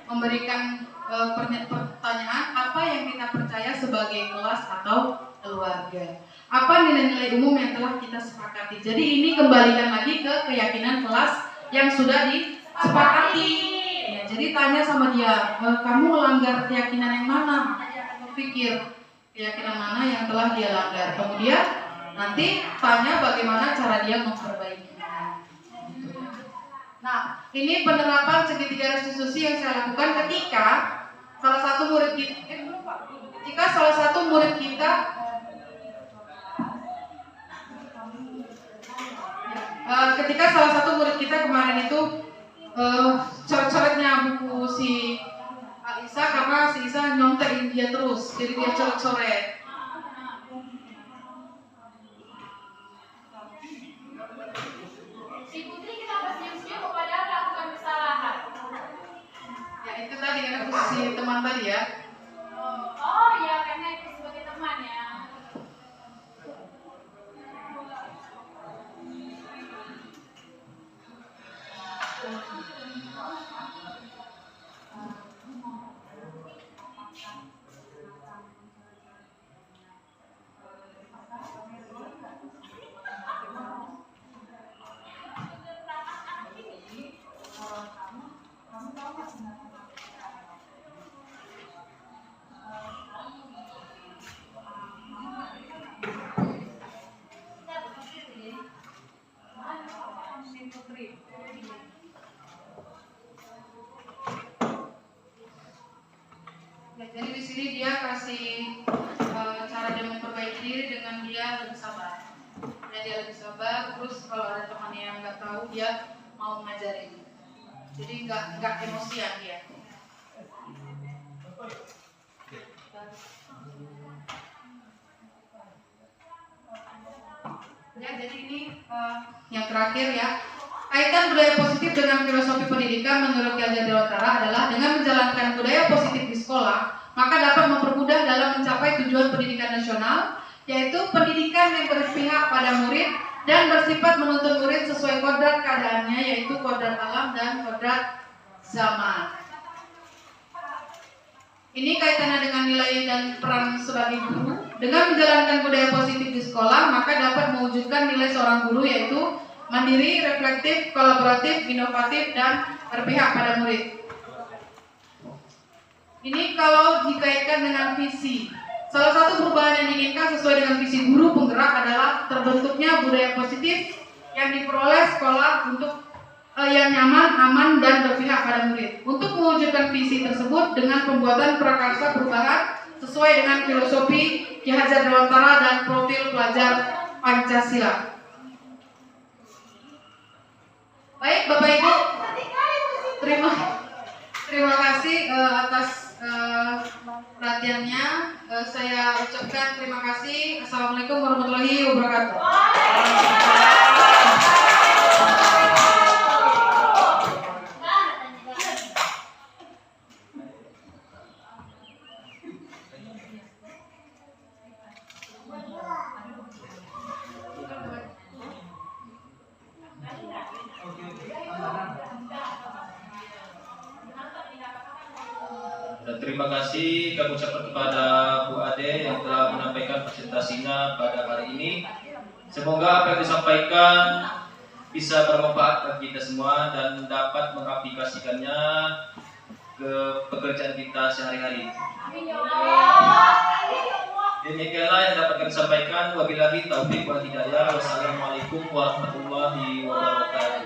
memberikan pertanyaan apa yang kita percaya sebagai kelas atau keluarga. Apa nilai-nilai umum yang telah kita sepakati. Jadi ini kembalikan lagi ke keyakinan kelas yang sudah disepakati. Ya, jadi tanya sama dia, kamu melanggar keyakinan yang mana? Maka dia akan berpikir keyakinan mana yang telah dia langgar. Kemudian nanti tanya bagaimana cara dia memperbaikinya. Nah, ini penerapan segitiga restitusi yang saya lakukan ketika salah satu murid kita kemarin itu coret-coretnya buku si Isa, karena si Isa nyontekin dia terus, jadi dia coret-coret. Si Putri kenapa senyum-senyum padahal melakukan kesalahan? Ya itu tadi karena posisi teman tadi, ya. Oh ya, karena itu sebagai teman, ya. Ya, jadi di sini dia kasih cara dia memperbaiki diri dengan dia lebih sabar. Ya, dia lebih sabar. Terus kalau ada temannya yang nggak tahu, dia mau ngajarin. Jadi nggak emosian dia. Ya, jadi ini yang terakhir, ya. Kaitan budaya positif dengan filosofi pendidikan menurut Ki Hajar Dewantara adalah dengan menjalankan budaya positif di sekolah, maka dapat mempermudah dalam mencapai tujuan pendidikan nasional, yaitu pendidikan yang berpihak pada murid dan bersifat menuntun murid sesuai kodrat keadaannya, yaitu kodrat alam dan kodrat zaman. Ini kaitannya dengan nilai dan peran sebagai guru. Dengan menjalankan budaya positif di sekolah, maka dapat mewujudkan nilai seorang guru, yaitu mandiri, reflektif, kolaboratif, inovatif, dan berpihak pada murid. Ini kalau dikaitkan dengan visi. Salah satu perubahan yang diinginkan sesuai dengan visi guru penggerak adalah terbentuknya budaya positif yang diperoleh sekolah untuk yang nyaman, aman, dan berpihak pada murid. Untuk mewujudkan mewujudkan visi tersebut dengan pembuatan prakarsa perubahan sesuai dengan filosofi Ki Hajar Dewantara dan profil pelajar Pancasila. Baik Bapak Ibu, terima kasih atas perhatiannya. Saya ucapkan terima kasih. Assalamualaikum warahmatullahi wabarakatuh. Dan terima kasih kami ucapkan kepada Bu Ade yang telah menyampaikan presentasinya pada hari ini. Semoga apa yang disampaikan bisa bermanfaat bagi kita semua dan dapat mengaplikasikannya ke pekerjaan kita sehari-hari. Demikianlah yang dapat kami sampaikan. Wabillahi taufiq wal hidayah. Wassalamualaikum warahmatullahi wabarakatuh.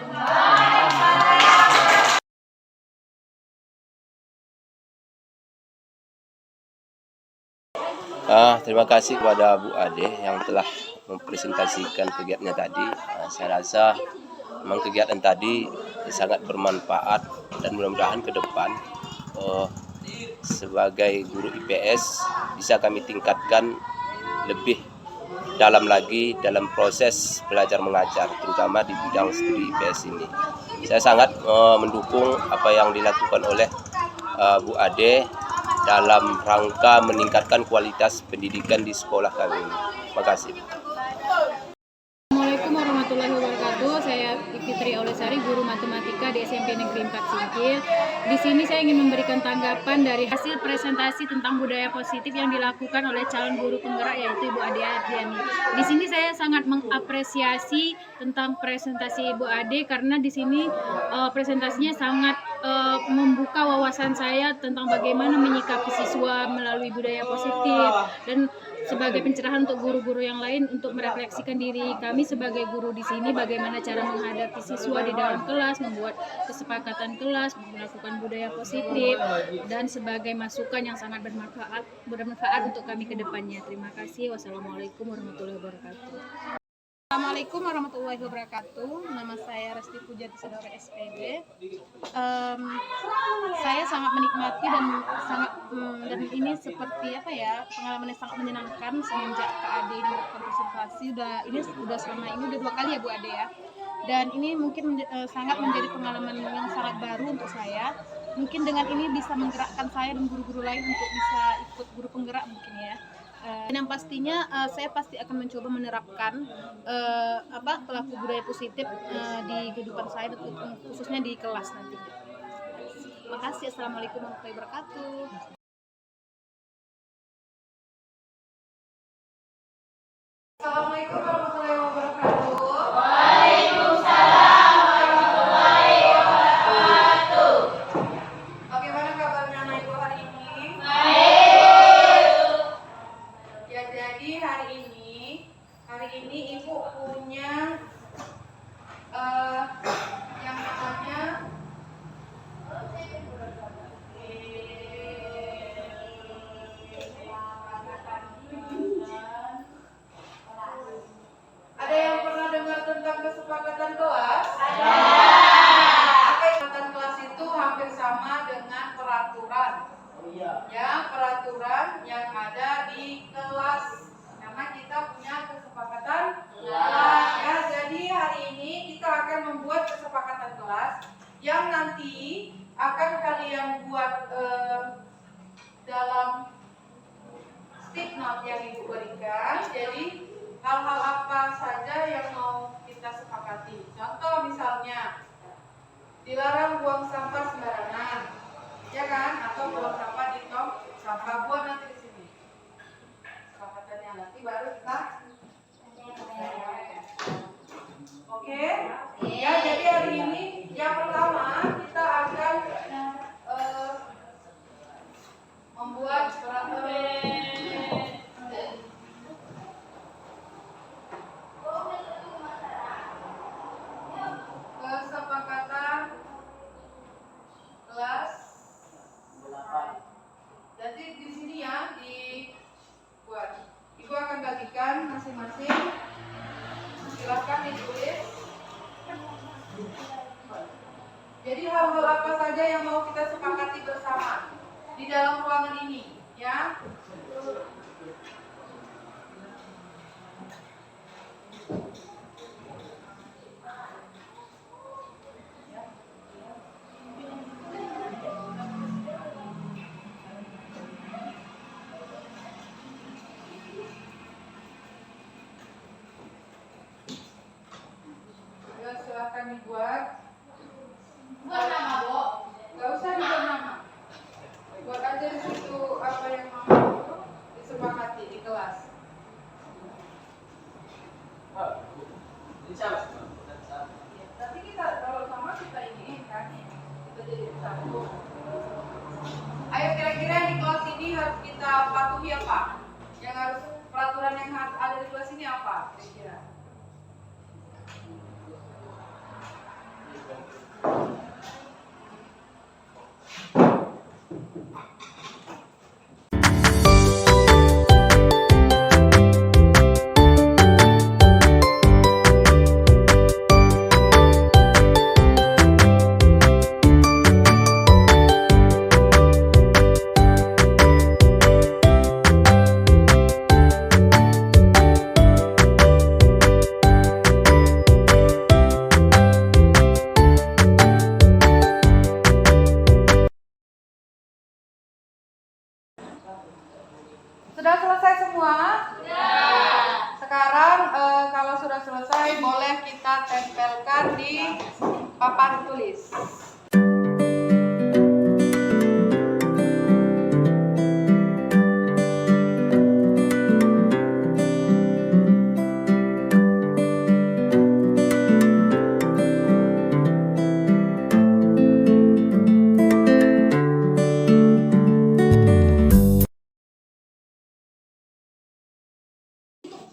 Terima kasih kepada Bu Ade yang telah mempresentasikan kegiatannya tadi. Saya rasa memang kegiatan tadi sangat bermanfaat dan mudah-mudahan ke depan sebagai guru IPS bisa kami tingkatkan lebih dalam lagi dalam proses belajar mengajar, terutama di bidang studi IPS ini. Saya sangat mendukung apa yang dilakukan oleh Bu Ade dalam rangka meningkatkan kualitas pendidikan di sekolah kami ini. Terima kasih. Assalamualaikum warahmatullahi wabarakatuh. Saya Fitri Aulesari, guru matematika di SMP Negeri 4 Singkil. Di sini saya ingin memberikan tanggapan dari hasil presentasi tentang budaya positif yang dilakukan oleh calon guru penggerak yaitu Ibu Ade Ardiani. Di sini saya sangat mengapresiasi tentang presentasi Ibu Ade karena di sini presentasinya sangat membuka wawasan saya tentang bagaimana menyikapi siswa melalui budaya positif dan sebagai pencerahan untuk guru-guru yang lain untuk merefleksikan diri kami sebagai guru di sini bagaimana cara menghadapi siswa di dalam kelas, membuat kesepakatan kelas, melakukan budaya positif dan sebagai masukan yang sangat bermanfaat untuk kami ke depannya. Terima kasih. Wassalamualaikum warahmatullahi wabarakatuh. Assalamualaikum warahmatullahi wabarakatuh. Nama saya Resti Pujati Saudara SPD. Saya sangat menikmati dan ini seperti pengalaman yang sangat menyenangkan semenjak Kak Ade ini melakukan presentasi. Udah selama ini udah 2 kali ya Bu Ade ya. Dan ini mungkin sangat menjadi pengalaman yang sangat baru untuk saya. Mungkin dengan ini bisa menggerakkan saya dan guru-guru lain untuk bisa ikut guru penggerak mungkin ya. Dan yang pastinya saya pasti akan mencoba menerapkan pelaku budaya positif di kehidupan saya khususnya di kelas nanti. Terima kasih. Assalamualaikum warahmatullahi wabarakatuh. Assalamualaikum warahmatullahi wabarakatuh. Waalaikumsalam warahmatullahi wabarakatuh. Bagaimana kabarnya anak ibu hari ini? Ya, jadi hari ini ibu punya yang namanya ada yang pernah dengar tentang kesepakatan kelas? Ada. Kesepakatan kelas itu hampir sama dengan peraturan. Ya, peraturan yang ada di kelas. Karena kita punya kesepakatan kelas. Ya, jadi hari ini kita akan membuat kesepakatan kelas yang nanti akan kalian buat dalam stick note yang ibu berikan. Jadi hal-hal apa saja yang mau kita sepakati. Contoh misalnya dilarang buang sampah sembarangan, ya kan? Atau buang sampah di tong sampah. Buat nanti di sini. Kesepakatannya nanti baru kita. Oke? Ya, jadi hari ini yang pertama kita akan membuat kesepakatan di dalam ruangan ini, ya. Ya, silakan dibuat. Buat nama, Bo. Gak usah dibuat nama. Buat aja di situ apa yang mau disepakati di kelas. Tapi kita kalau sama kita ini kan, kita jadi satu. Ayo kira-kira di kelas ini harus kita patuhi apa? Yang harus peraturan yang harus ada di kelas ini apa? Kira-kira. Sudah selesai semua? Sudah. Sekarang kalau sudah selesai boleh kita tempelkan di papan tulis.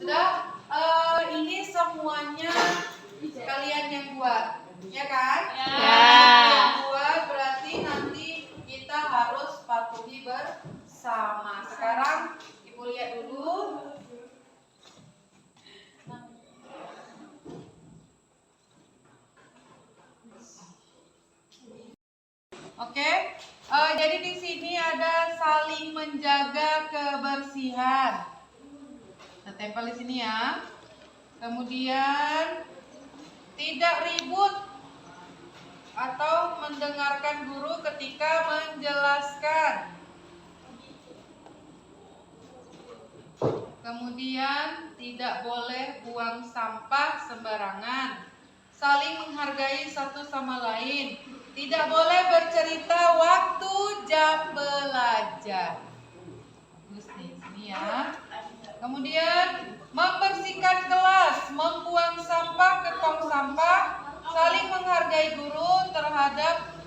Sudah, ini semuanya kalian yang buat, ya kan? Ya. Yang buat berarti nanti kita harus patuhi bersama. Sekarang Ibu lihat dulu. Oke, jadi di sini ada saling menjaga kebersihan. Kita tempel di sini ya. Kemudian tidak ribut atau mendengarkan guru ketika menjelaskan. Kemudian tidak boleh buang sampah sembarangan. Saling menghargai satu sama lain. Tidak boleh bercerita waktu jam belajar. Terus nih, sini ya. Kemudian membersihkan kelas, membuang sampah ke tong sampah, saling menghargai guru terhadap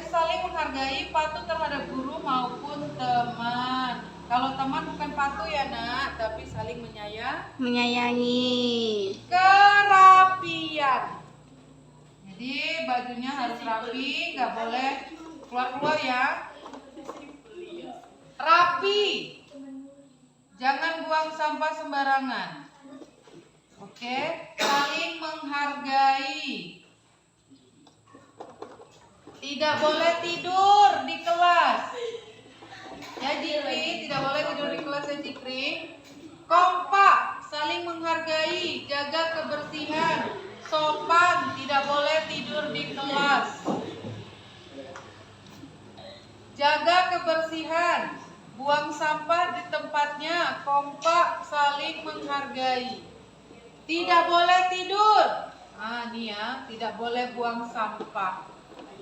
saling menghargai, patuh terhadap guru maupun teman. Kalau teman bukan patuh ya nak, tapi saling menyayangi. Kerapian. Jadi bajunya harus rapi, nggak boleh keluar-keluar ya. Rapi. Jangan buang sampah sembarangan. Oke, saling menghargai. Tidak boleh tidur di kelas. Ya Jikri, tidak boleh tidur di kelas ya Jikri. Kompak, saling menghargai, jaga kebersihan. Sopan, tidak boleh tidur di kelas. Jaga kebersihan. Buang sampah di tempatnya, kompak, saling menghargai. Tidak boleh tidur. Nih ya, tidak boleh buang sampah.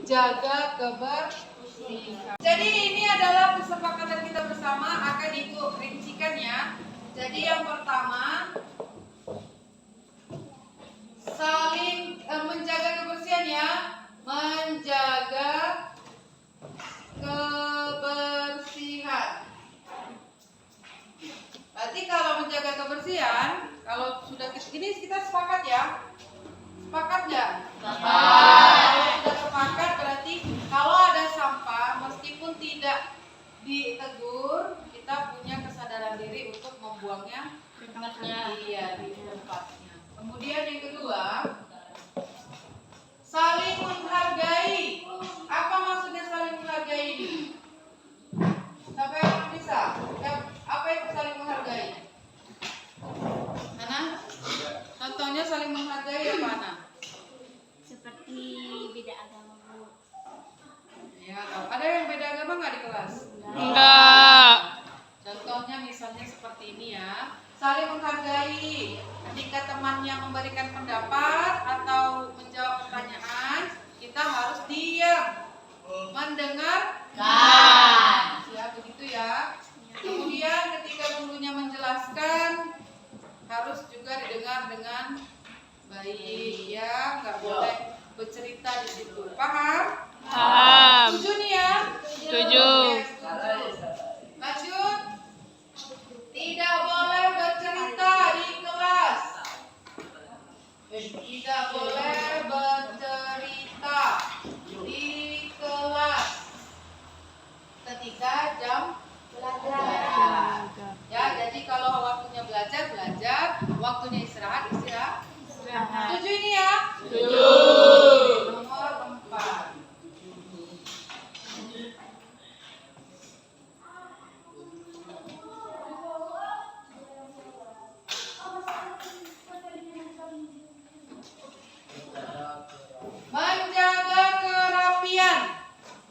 Jaga kebersihan. Jadi ini adalah kesepakatan kita bersama, akan Ibu rincikan ya. Jadi yang pertama, saling menjaga kebersihan ya. Menjaga kebersihan. Berarti kalau menjaga kebersihan, kalau sudah ini kita sepakat ya? Sepakat nggak? Kalau sudah sepakat berarti kalau ada sampah meskipun tidak ditegur, kita punya kesadaran diri untuk membuangnya di tempatnya. Iya, di tempatnya. Kemudian yang kedua, saling menghargai. Apa maksudnya saling menghargai ini?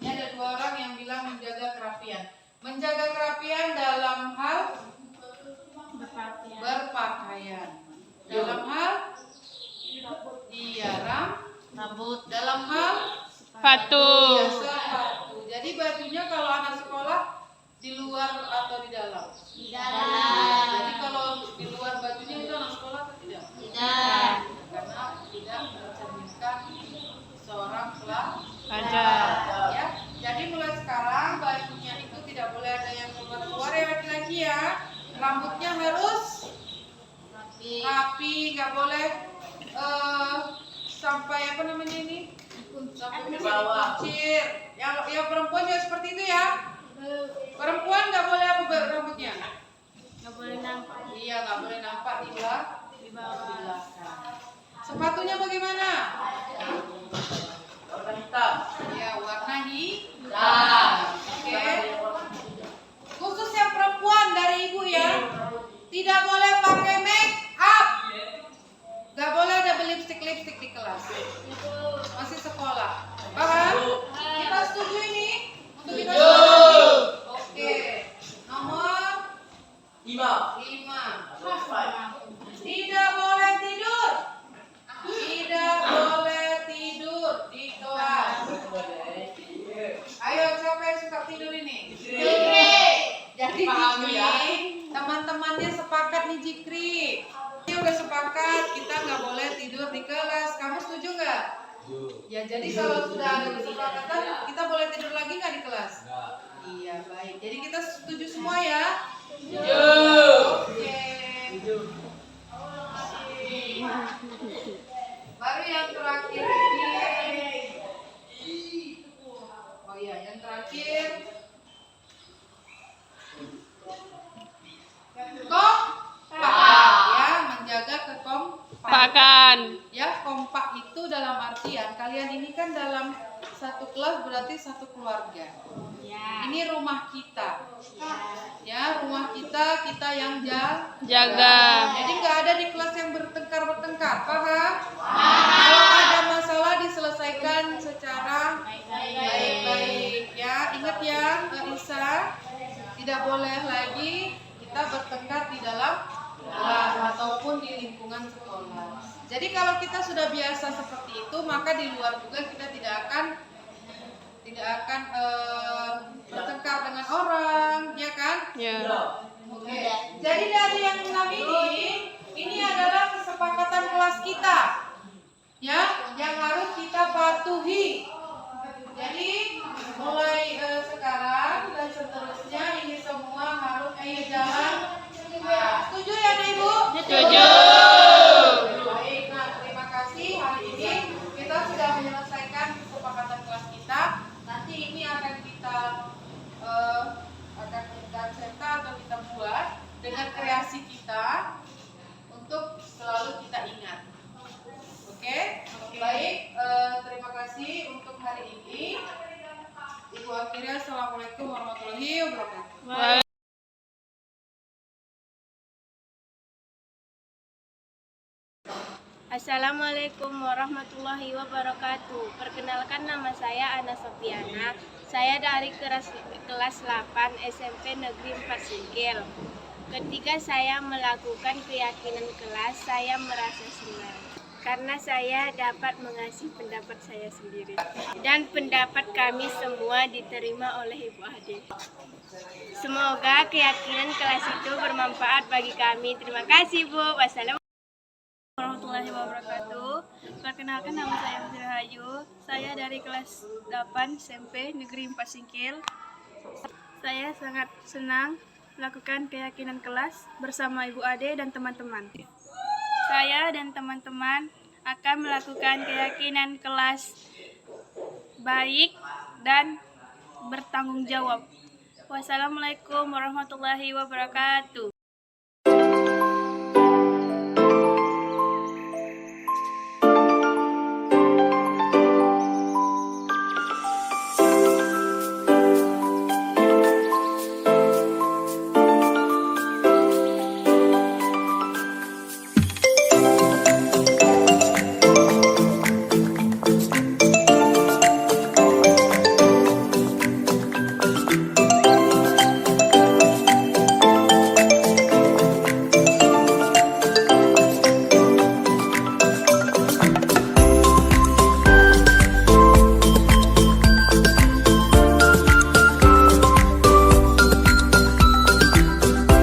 Ini ada 2 orang yang bilang menjaga kerapian. Menjaga kerapian dalam hal berpakaian. Dalam hal rambut. Dalam hal Sepatu. sepatu. Jadi bajunya kalau anak sekolah di luar atau di dalam? Di dalam. Jadi kalau di luar bajunya itu anak sekolah atau tidak? Tidak. Karena tidak mencerminkan seorang Pelajar. ya. Jadi mulai sekarang bajunya itu tidak boleh ada yang keluar ya laki-laki ya. Rambutnya harus rapi, nggak boleh sampai apa namanya ini? Sampai kucir. Ya perempuan juga seperti itu ya. Perempuan nggak boleh apa rambutnya? Nggak boleh nampak. Iya, nggak boleh nampak di bawah. Sepatunya bagaimana? Warna hitam. Ya, warna hitam. Oke. Khusus yang perempuan dari ibu ya. Tidak boleh pakai make up. Nggak boleh ada lipstick di kelas. Masih sekolah. Paham? Kita setuju ini? Untuk kita setuju. Oke. Nomor 5. 5. Tidak boleh tidur. Tidak boleh tidur di kelas. Ayo, siapa yang suka tidur ini? Jadi teman-temannya sepakat nih Jikri. Ini udah sepakat kita nggak boleh tidur di kelas. Kamu setuju nggak? Ya, jadi kalau sudah ada kesepakatan kita boleh tidur lagi nggak di kelas? Iya, baik. Jadi kita setuju semua ya? Oke. Baru yang terakhir ini. Oh iya, yang terakhir. Kompak ya, menjaga kekompakan. Ya, kompak itu dalam artian kalian ini kan dalam satu kelas berarti satu keluarga. Ini rumah kita. Ya, rumah kita yang Jaga. Jadi nggak ada di kelas yang bertengkar, paham? Kalau ada masalah diselesaikan secara baik-baik. Ya, ingat ya, Isa, tidak boleh lagi kita bertengkar di dalam kelas ataupun di lingkungan sekolah. Jadi kalau kita sudah biasa seperti itu, maka di luar juga kita tidak akan bertengkar dengan orang, ya kan? Ya. Oke. Jadi dari yang 6 ini adalah kesepakatan kelas kita, ya, yang harus kita patuhi. Jadi mulai sekarang dan seterusnya ini semua harus jalan. Setuju ya, Ibu? Setuju. Baik, nah terima kasih. Hari ini kita sudah menyelesaikan kesepakatan kelas kita. Nanti ini akan kita cetak atau kita buat dengan kreasi kita untuk selalu kita ingat. Oke? Baik, terima kasih untuk hari ini. Ibu akhirnya, assalamualaikum warahmatullahi wabarakatuh. Assalamualaikum warahmatullahi wabarakatuh. Perkenalkan, nama saya Ana Sofiana. Saya dari kelas 8 SMP Negeri 4 Singkil. Ketika saya melakukan keyakinan kelas, saya merasa senang karena saya dapat mengasih pendapat saya sendiri dan pendapat kami semua diterima oleh Ibu Ade. Semoga keyakinan kelas itu bermanfaat bagi kami. Terima kasih, Bu. Wassalamualaikum warahmatullahi wabarakatuh. Perkenalkan, nama saya Putri Rahayu. Saya dari kelas 8 SMP Negeri 4 Singkil. Saya sangat senang melakukan keyakinan kelas bersama Ibu Ade dan teman-teman. Saya dan teman-teman akan melakukan keyakinan kelas baik dan bertanggung jawab. Wassalamualaikum warahmatullahi wabarakatuh.